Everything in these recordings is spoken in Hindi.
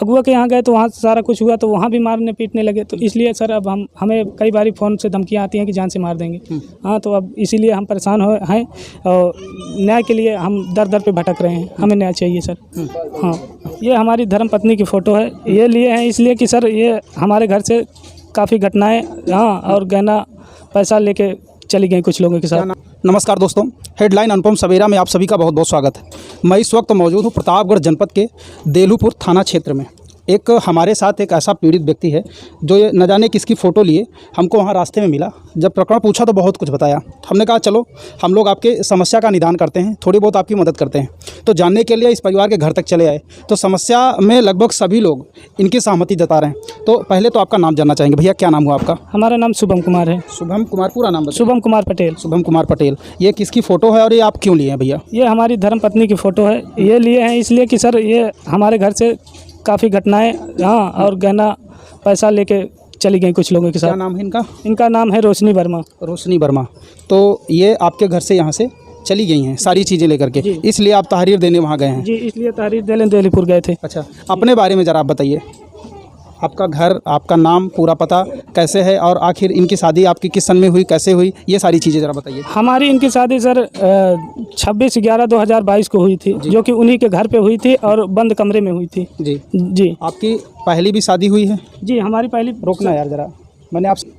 अगुआ के यहाँ गए तो वहाँ सारा कुछ हुआ, तो वहाँ भी मारने पीटने लगे। तो इसलिए सर अब हमें कई बारी फ़ोन से धमकियाँ आती हैं कि जान से मार देंगे। हाँ, तो अब इसीलिए हम परेशान हैं और न्याय के लिए हम दर दर पे भटक रहे हैं। हमें न्याय चाहिए सर। हाँ, ये हमारी धर्मपत्नी की फ़ोटो है। ये लिए हैं इसलिए कि सर ये हमारे घर से काफ़ी घटनाएँ, हाँ, और गहना पैसा लेके चली गई कुछ लोगों के साथ। नमस्कार दोस्तों, हेडलाइन अनुपम सवेरा में आप सभी का बहुत बहुत स्वागत है। मैं इस वक्त मौजूद हूँ प्रतापगढ़ जनपद के देलूपुर थाना क्षेत्र में। एक हमारे साथ एक ऐसा पीड़ित व्यक्ति है जो ये न जाने किसकी फ़ोटो लिए हमको वहाँ रास्ते में मिला। जब प्रकरण पूछा तो बहुत कुछ बताया। हमने कहा चलो हम लोग आपके समस्या का निदान करते हैं, थोड़ी बहुत आपकी मदद करते हैं। तो जानने के लिए इस परिवार के घर तक चले आए। तो समस्या में लगभग सभी लोग इनकी सहमति जता रहे हैं। तो पहले तो आपका नाम जानना चाहेंगे। भैया क्या नाम हुआ आपका? हमारा नाम शुभम कुमार है। शुभम कुमार, पूरा नाम बताइए। शुभम कुमार पटेल। शुभम कुमार पटेल। ये किसकी फ़ोटो है और ये आप क्यों लिए हैं भैया? ये हमारी धर्मपत्नी की फ़ोटो है। ये लिए हैं इसलिए कि सर ये हमारे घर से काफ़ी घटनाएँ, हाँ, और गहना पैसा लेके चली गई कुछ लोगों के साथ। क्या नाम है इनका? इनका नाम है रोशनी वर्मा। रोशनी वर्मा। तो ये आपके घर से यहाँ से चली गई हैं सारी चीज़ें लेकर के, इसलिए आप तहरीर देने वहाँ गए हैं? जी, इसलिए तहरीर देने देलीपुर गए थे। अच्छा, अपने बारे में ज़रा आप बताइए। आपका घर, आपका नाम, पूरा पता कैसे है और आखिर इनकी शादी आपकी किस सन में हुई, कैसे हुई, ये सारी चीज़ें ज़रा बताइए। हमारी इनकी शादी सर 26/11/2022 को हुई थी, जो कि उन्हीं के घर पे हुई थी और बंद कमरे में हुई थी। जी जी। आपकी पहली भी शादी हुई है? जी, हमारी पहली। रोकना यार ज़रा, मैंने आपसे।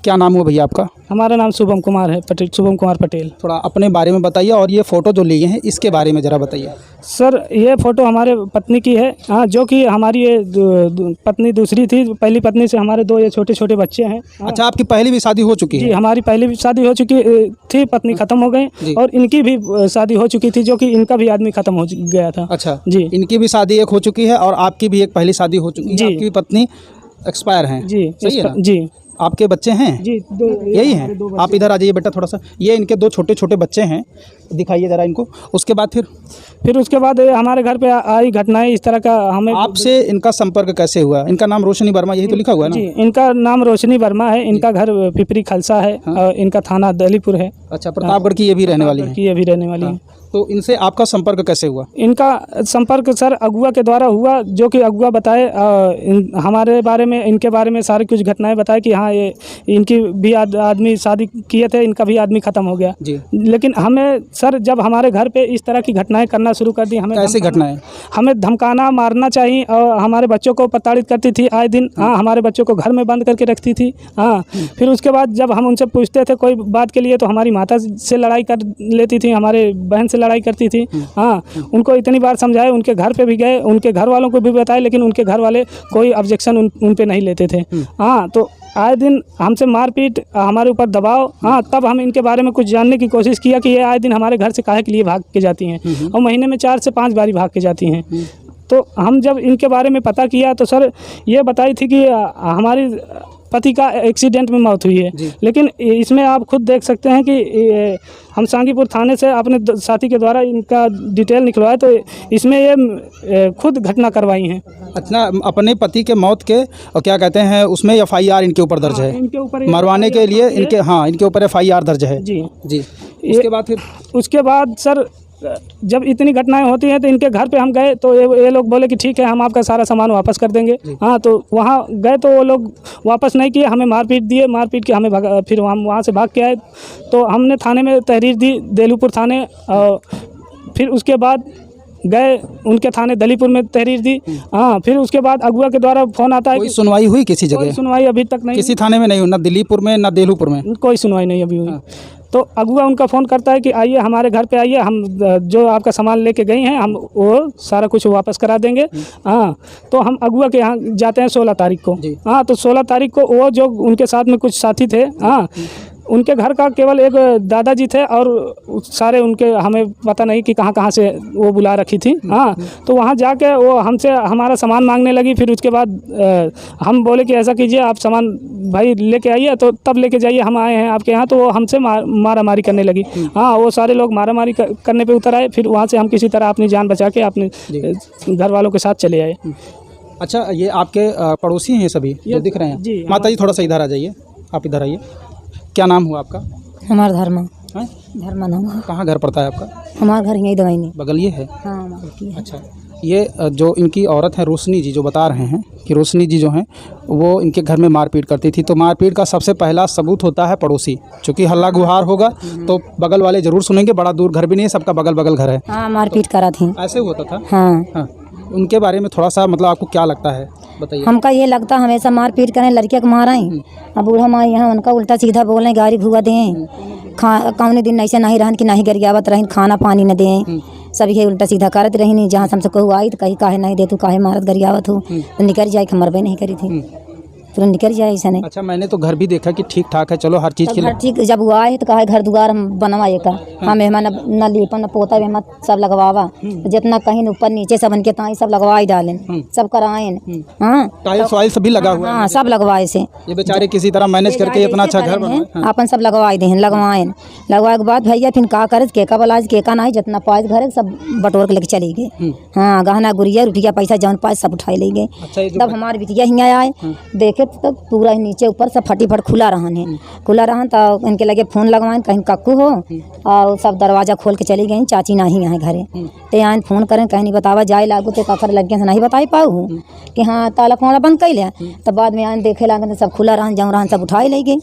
क्या नाम हुआ भैया आपका? हमारा नाम शुभम कुमार है, पटेल, शुभम कुमार पटेल। थोड़ा अपने बारे में बताइए और ये फ़ोटो जो लिए हैं इसके बारे में ज़रा बताइए। सर ये फ़ोटो हमारे पत्नी की है, हाँ, जो कि हमारी ये पत्नी दूसरी थी। पहली पत्नी से हमारे 2 ये छोटे छोटे बच्चे हैं। अच्छा, आपकी पहली भी शादी हो चुकी है? जी, हमारी पहली भी शादी हो चुकी थी, पत्नी ख़त्म हो गई, और इनकी भी शादी हो चुकी थी, जो कि इनका भी आदमी ख़त्म हो गया था। अच्छा जी, इनकी भी शादी एक हो चुकी है और आपकी भी एक पहली शादी हो चुकी है। जी। आपकी पत्नी एक्सपायर हैं? जी, सही है ना? जी। आपके बच्चे हैं? जी, यही हैं? आप इधर आ जाइए बेटा थोड़ा सा। ये इनके 2 छोटे छोटे बच्चे हैं, दिखाइए ज़रा इनको। उसके बाद फिर उसके बाद हमारे घर पे आई घटनाएं इस तरह का। हमें आपसे इनका संपर्क कैसे हुआ? इनका नाम रोशनी वर्मा, यही तो लिखा हुआ है ना? जी, इनका नाम रोशनी वर्मा है। इनका घर पिपरी खालसा है। और इनका थाना दलीपुर है। अच्छा, प्रतापगढ़ की ये भी रहने वाली है? ये भी रहने वाली है। तो इनसे आपका संपर्क कैसे हुआ? इनका संपर्क सर अगुआ के द्वारा हुआ, जो कि अगुआ बताए हमारे बारे में, इनके बारे में सारी कुछ घटनाएं बताए कि हाँ ये इनकी भी आदमी शादी किए थे, इनका भी आदमी ख़त्म हो गया जी। लेकिन हमें सर जब हमारे घर पे इस तरह की घटनाएं करना शुरू कर दी, हमें कैसी घटनाएं? हमें धमकाना, मारना चाहिए, और हमारे बच्चों को प्रताड़ित करती थी आए दिन। हाँ, हमारे बच्चों को घर में बंद करके रखती थी। हाँ, फिर उसके बाद जब हम उनसे पूछते थे कोई बात के लिए तो हमारी माता से लड़ाई कर लेती थी, हमारे बहन से लड़ाई करती थी। हाँ, उनको इतनी बार समझाए, उनके घर पे भी गए, उनके घर वालों को भी बताए, लेकिन उनके घर वाले कोई ऑब्जेक्शन उन पे नहीं लेते थे। हाँ, तो आए दिन हमसे मारपीट, हमारे ऊपर दबाव। हाँ, तब हम इनके बारे में कुछ जानने की कोशिश किया कि ये आए दिन हमारे घर से काहे के लिए भाग के जाती हैं, और महीने में 4 से 5 बारी भाग के जाती हैं। तो हम जब इनके बारे में पता किया तो सर ये बताई थी कि हमारी पति का एक्सीडेंट में मौत हुई है। लेकिन इसमें आप खुद देख सकते हैं कि हम सांगीपुर थाने से अपने साथी के द्वारा इनका डिटेल निकलवाए, तो इसमें ये खुद घटना करवाई हैं। अच्छा, अपने पति के मौत के और क्या कहते हैं उसमें FIR इनके ऊपर दर्ज है? इनके ऊपर मरवाने के लिए इनके, हाँ, इनके ऊपर FIR दर्ज है। जी जी। उसके बाद सर जब इतनी घटनाएं होती हैं तो इनके घर पे हम गए तो ये लोग बोले कि ठीक है हम आपका सारा सामान वापस कर देंगे। हाँ, तो वहाँ गए तो वो लोग वापस नहीं किए, हमें मारपीट दिए, मारपीट के हमें फिर हम वहाँ से भाग के आए। तो हमने थाने में तहरीर दी, देलूपुर थाने, और फिर उसके बाद गए उनके थाने दलीपुर में तहरीर दी। हाँ, फिर उसके बाद अगुआ के द्वारा फ़ोन आता है। कोई सुनवाई हुई किसी जगह? कोई सुनवाई अभी तक नहीं, किसी थाने में नहीं हुई, ना दिलीपुर में ना देलूपुर में? कोई सुनवाई नहीं अभी हुई। तो अगुआ उनका फ़ोन करता है कि आइए हमारे घर पे आइए, हम जो आपका सामान लेके गई हैं हम वो सारा कुछ वापस करा देंगे। हाँ, तो हम अगुआ के यहाँ जाते हैं 16 तारीख को। हाँ, तो 16 तारीख को वो जो उनके साथ में कुछ साथी थे, हाँ, उनके घर का केवल एक दादाजी थे और सारे उनके हमें पता नहीं कि कहाँ कहाँ से वो बुला रखी थी। हाँ, तो वहाँ जाके वो हमसे हमारा सामान मांगने लगी। फिर उसके बाद हम बोले कि ऐसा कीजिए आप सामान भाई लेके आइए, तो तब लेके जाइए, हम आए हैं आपके यहाँ। तो वो हमसे मारा मारी करने लगी। हाँ, वो सारे लोग मारा मारी करने पे उतर आए। फिर वहाँ से हम किसी तरह अपनी जान बचा के अपने घर वालों के साथ चले आए। अच्छा, ये आपके पड़ोसी हैं सभी जो दिख रहे हैं? जी। माता जी थोड़ा सा इधर आ जाइए, आप इधर आइए। क्या नाम हुआ आपका? हमारा धर्मा है? धर्मा नाम है। कहाँ घर पड़ता है आपका? हमारा घर यही दवाई नहीं बगल ये है? हाँ, हमारे की है। अच्छा, ये जो इनकी औरत है रोशनी जी, जो बता रहे हैं कि रोशनी जी जो हैं वो इनके घर में मारपीट करती थी। तो मारपीट का सबसे पहला सबूत होता है पड़ोसी, क्योंकि हल्ला गुहार होगा तो बगल वाले ज़रूर सुनेंगे। बड़ा दूर घर भी नहीं है, सबका बगल बगल घर है। हाँ मारपीट करा थी। ऐसे होता था। हाँ हाँ, उनके बारे में थोड़ा सा मतलब आपको क्या लगता है, बताइए। हमका ये लगता हमेशा मारपीट करें, लड़के को मारें। अब बूढ़ा माँ यहाँ उनका उल्टा सीधा बोलें, गाड़ी घुआ दें, कौने दिन ऐसे नहीं रहन कि नहीं गरियावत रहें, खाना पानी न दें, सब ये उल्टा सीधा करत रही। नहीं जहाँ हमसे कहू आई तो कहीं काहे नहीं दे, तू काहे मारत गरियावत हो, तो निकल जाए कि मरबे नहीं करी थी, तुरंत निकल जाए ऐसा नहीं। अच्छा, मैंने तो घर भी देखा कि ठीक ठाक है, चलो हर चीज़ के लिए। घर ठीक जब वो आए तो कहा घर दुआर हम बनवाए का। हाँ मेहमान न लीपन न पोता वेहमान सब लगवावा, जितना कहीं ऊपर नीचे सब इनके ताई सब लगवा ही डालें, सब कराएं। हाँ टाइल्स वाइल्स सभी लगा हुआ है। हाँ सब लगवाए से, ये बेचारे किसी तरह मैनेज करके इतना अच्छा घर बनाए। अपन सब लगवाए दें, लगवाएं। लगवाए के बाद भैया फिर का करे, केका बलाज केका नहीं, जितना पाए घर सब बटोर के लेके चली गए। हाँ गहना गुड़िया रुपया पैसा जौन पाए सब उठाए ले गए। तब हमारे बिटिया हियाँ आए, देखे तो पूरा नीचे ऊपर सब फटी फट खुला रहन है, खुला रहन तो इनके लगे फ़ोन लगवाएं कहीं कक्कू हो, और सब दरवाज़ा खोल के चली गई। चाची नहीं यहाँ घरे ते आए फ़ोन करें, कहीं नहीं बतावा जाए लागू तो काकर लगे से नहीं बताई पाऊ कि हाँ ताला फोड़ा बंद कर लिया। तब बाद में आए देखे लागे तो सब खुला रहन, जाऊँ रहन सब उठाए ले गए।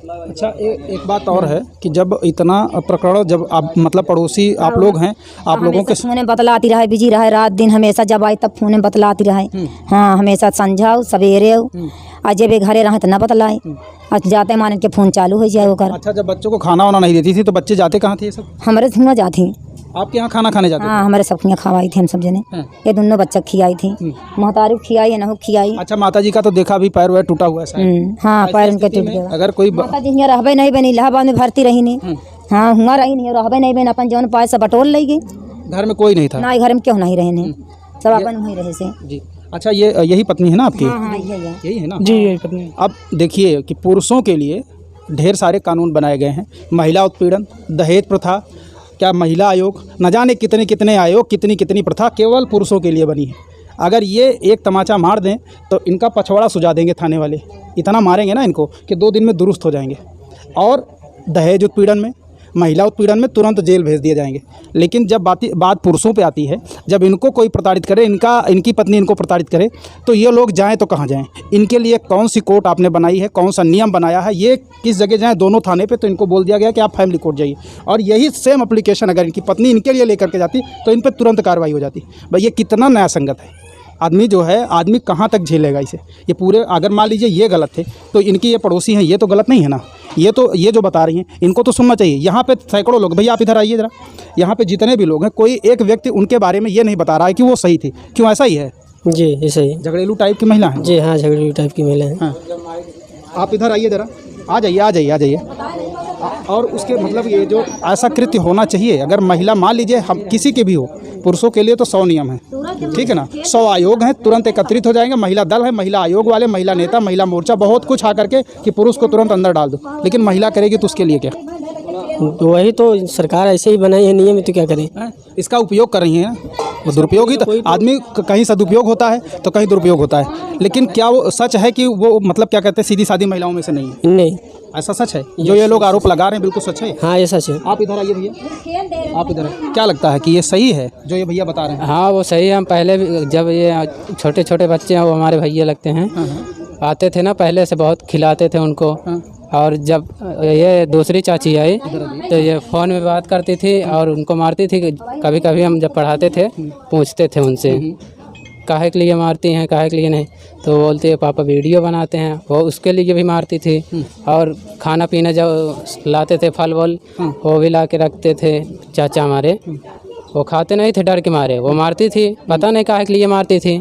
अच्छा, एक बात और है कि जब इतना प्रकरण, जब आप मतलब पड़ोसी आप लोग हैं, आप लोगों के फोन बतलाती रहे, बिजी रहे रात दिन, हमेशा जब आई तब फोन बतलाती रहे। हाँ हमेशा संझाओ सवेरे और जब घरे रहे तो न बतलाए, आज जाते मान के फ़ोन चालू हो जाए वो। अच्छा, जब बच्चों को खाना वाना नहीं देती थी तो बच्चे जाते कहाँ थे ये सब? हमारे धुआं जाती। आपके यहाँ खाना खाने जाते? हाँ हमारे सब खिया खवाई थी, हम सब जने ये दोनों बच्चा खियाई थी, महतारी खियाई न खियाई। अच्छा, माता जी का तो देखा भी पैर वैर टूटा हुआ है। हाँ पैर उनके टूट गया। अगर कोई माता जी यहाँ रहबे नहीं बनी, इलाहाबाद में भर्ती रही नहीं। हाँ हुआ रही नहीं, रहबे नहीं बन, अपन जौन पाए सब बटोर ले गई। घर में कोई नहीं था? ना घर में क्यों नहीं रहे, सब अपन वहीं रहे से। जी। अच्छा, ये यही पत्नी है ना आपकी? हाँ यही है ना? जी यही पत्नी। अब देखिए कि पुरुषों के लिए ढेर सारे कानून बनाए गए हैं, महिला उत्पीड़न, दहेज प्रथा, क्या महिला आयोग, न जाने कितने कितने आयोग, कितनी कितनी प्रथा केवल पुरुषों के लिए बनी है। अगर ये एक तमाचा मार दें तो इनका पछवाड़ा सुझा देंगे थाने वाले, इतना मारेंगे ना इनको कि 2 दिन में दुरुस्त हो जाएंगे। और दहेज उत्पीड़न में, महिला उत्पीड़न में तुरंत जेल भेज दिए जाएंगे। लेकिन जब बात पुरुषों पे आती है, जब इनको कोई प्रताड़ित करे, इनकी पत्नी इनको प्रताड़ित करे, तो ये लोग जाएं तो कहाँ जाएं? इनके लिए कौन सी कोर्ट आपने बनाई है, कौन सा नियम बनाया है, ये किस जगह जाएं? दोनों थाने पे तो इनको बोल दिया गया कि आप फैमिली कोर्ट जाइए, और यही सेम एप्लीकेशन अगर इनकी पत्नी इनके लिए लेकर के जाती तो इन पर तुरंत कार्रवाई हो जाती। भाई ये कितना न्याय संगत है? आदमी जो है, आदमी कहाँ तक झेलेगा इसे? ये पूरे, अगर मान लीजिए ये गलत थे तो इनकी ये पड़ोसी हैं, ये तो गलत नहीं है ना? ये जो बता रही हैं इनको तो सुनना चाहिए। यहाँ पे सैकड़ों लोग, भैया आप इधर आइए ज़रा, यहाँ पे जितने भी लोग हैं, कोई एक व्यक्ति उनके बारे में ये नहीं बता रहा है कि वो सही थी। क्यों ऐसा ही है? जी ऐसा ही। झगड़ेलू टाइप की महिला है? जी हाँ, झगड़ेलू टाइप की महिला है। हाँ, आप इधर आइए ज़रा, आ जाइए। और उसके मतलब ये जो ऐसा कृत्य होना चाहिए, अगर महिला मान लीजिए हम किसी के भी हो, पुरुषों के लिए तो 100 नियम है, ठीक है ना? 100 आयोग हैं, तुरंत एकत्रित हो जाएंगे। महिला दल है, महिला आयोग वाले, महिला नेता, महिला मोर्चा, बहुत कुछ आ करके कि पुरुष को तुरंत अंदर डाल दो। लेकिन महिला करेगी तो उसके लिए क्या? वही तो सरकार ऐसे ही बनाई है नियम, तो क्या करें? इसका उपयोग कर रही हैं, वो दुरुपयोग ही तो आदमी कहीं सदुपयोग होता है तो कहीं दुरुपयोग होता है। लेकिन क्या वो सच है कि वो मतलब क्या कहते हैं सीधी सादी महिलाओं में से नहीं है? नहीं, ऐसा सच है? जो ये लोग आरोप लगा रहे हैं बिल्कुल सच है? हाँ ये सच है। आप इधर आइए भैया, आप इधर आइए। क्या लगता है कि ये सही है जो ये भैया बता रहे हैं? हाँ वो सही है। हम पहले भी जब ये छोटे छोटे बच्चे हैं, वो हमारे भैया लगते हैं, आते थे ना पहले से, बहुत खिलाते थे उनको। और जब ये दूसरी चाची आई तो ये फ़ोन में बात करती थी और उनको मारती थी। कभी कभी हम जब पढ़ाते थे पूछते थे उनसे, काहे के लिए मारती हैं, काहे के लिए नहीं, तो बोलते हैं पापा वीडियो बनाते हैं। वो उसके लिए भी मारती थी। और खाना पीना जब लाते थे, फल वल वो भी ला के रखते थे चाचा हमारे, वो खाते नहीं थे डर के मारे, वो मारती थी। पता नहीं काहे के लिए मारती थी,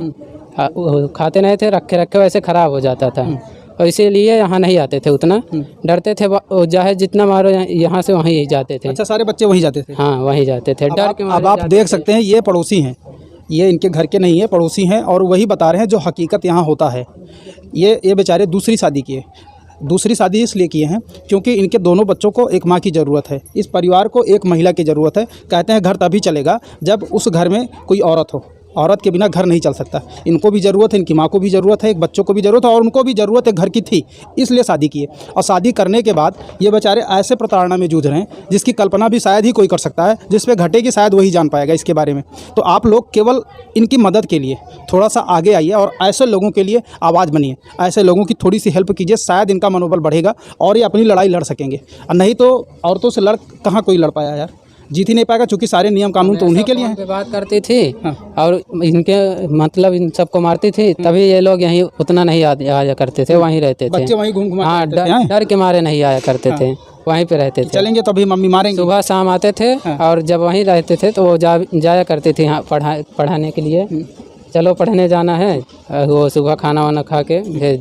खाते नहीं थे, रखे रखे वैसे ख़राब हो जाता था। और इसीलिए यहाँ नहीं आते थे, उतना डरते थे। चाहे जितना मारो यहाँ से वहीं जाते थे। अच्छा, सारे बच्चे वहीं जाते थे? हाँ वहीं जाते थे डर के मारे। अब आप देख सकते हैं ये पड़ोसी हैं, ये इनके घर के नहीं है, पड़ोसी हैं, और वही बता रहे हैं जो हकीकत यहाँ होता है। ये बेचारे दूसरी शादी किए, दूसरी शादी इसलिए किए हैं क्योंकि इनके दोनों बच्चों को एक माँ की ज़रूरत है, इस परिवार को एक महिला की ज़रूरत है। कहते हैं घर तभी चलेगा जब उस घर में कोई औरत हो, औरत के बिना घर नहीं चल सकता। इनको भी ज़रूरत है, इनकी माँ को भी ज़रूरत है, एक बच्चों को भी ज़रूरत है और उनको भी ज़रूरत है घर की थी, इसलिए शादी की है। और शादी करने के बाद ये बेचारे ऐसे प्रताड़ना में जूझ रहे हैं जिसकी कल्पना भी शायद ही कोई कर सकता है, जिस पे घटेगी शायद वही जान पाएगा इसके बारे में। तो आप लोग केवल इनकी मदद के लिए थोड़ा सा आगे आइए और ऐसे लोगों के लिए आवाज़ बनिए, ऐसे लोगों की थोड़ी सी हेल्प कीजिए, शायद इनका मनोबल बढ़ेगा और ये अपनी लड़ाई लड़ सकेंगे। और नहीं तो औरतों से लड़ कहाँ कोई लड़ पाया यार, जीत ही नहीं पाएगा, क्योंकि सारे नियम कानून तो उन्हीं के लिए हैं। बात करती थी और इनके मतलब इन सबको मारती थी, तभी ये लोग यहीं उतना नहीं आया करते थे, वहीं रहते थे। बच्चे वहीं घूम घुमा हाँ, डर के मारे नहीं आया करते थे, वहीं पे रहते थे। चलेंगे तो अभी मम्मी मारेंगे। सुबह शाम आते थे और जब वहीं रहते थे तो वो जाया करते थे यहाँ पढ़ाने के लिए। चलो पढ़ने जाना है, वो सुबह खाना वाना खा के भेज